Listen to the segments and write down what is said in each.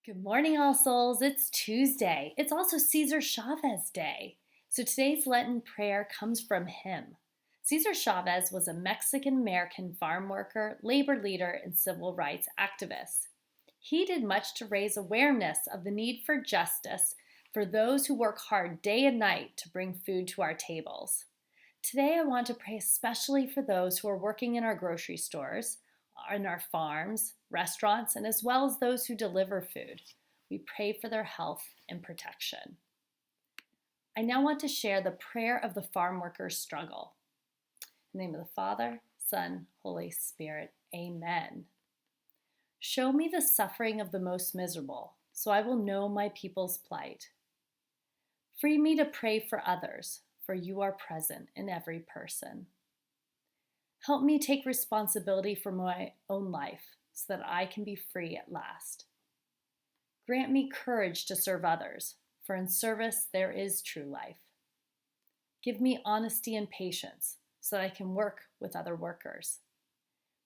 Good morning, all souls. It's Tuesday. It's also Cesar Chavez Day. So today's Lenten prayer comes from him. Cesar Chavez was a Mexican-American farm worker, labor leader, and civil rights activist. He did much to raise awareness of the need for justice for those who work hard day and night to bring food to our tables. Today, I want to pray especially for those who are working in our grocery stores, in our farms, restaurants, and as well as those who deliver food. We pray for their health and protection. I now want to share the prayer of the farm worker's struggle. In the name of the Father, Son, Holy Spirit, Amen. Show me the suffering of the most miserable, so I will know my people's plight. Free me to pray for others, for you are present in every person. Help me take responsibility for my own life so that I can be free at last. Grant me courage to serve others, for in service there is true life. Give me honesty and patience so that I can work with other workers.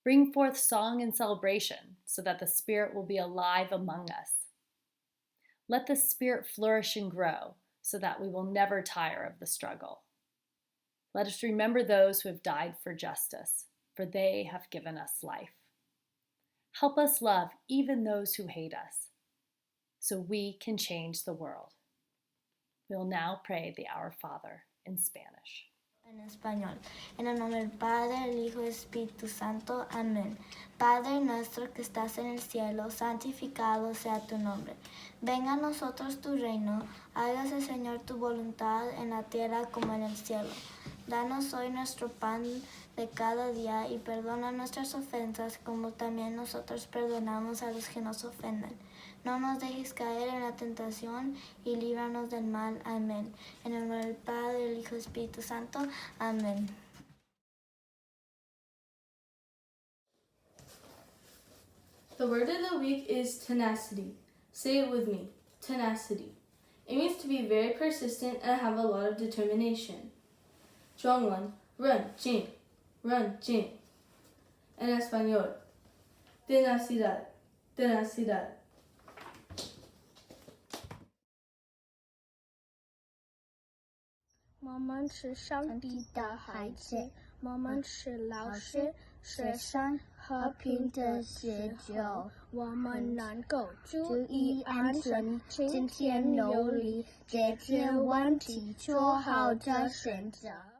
Bring forth song and celebration so that the Spirit will be alive among us. Let the Spirit flourish and grow so that we will never tire of the struggle. Let us remember those who have died for justice, for they have given us life. Help us love even those who hate us, so we can change the world. We will now pray the Our Father in Spanish. En español. En el nombre del Padre, el Hijo y el Espíritu Santo. Amén. Padre nuestro que estás en el cielo, santificado sea tu nombre. Venga a nosotros tu reino. Hágase, Señor, tu voluntad en la tierra como en el cielo. Danos hoy nuestro pan de cada día y perdona nuestras ofensas como también nosotros perdonamos a los que nos ofenden. No nos dejes caer en la tentación y líbranos del mal. Amén. En el nombre del Padre, del Hijo y del Espíritu Santo. Amén. The word of the week is tenacity. Say it with me. Tenacity. It means to be very persistent and have a lot of determination. Strong one. Run, Jing. Run, Jing. En español. Tenacidad. Tenacidad. 我们是上帝的孩子，我们是老师、学生，和平的协作，我们能够注意安全，今天努力解决问题，做好的选择。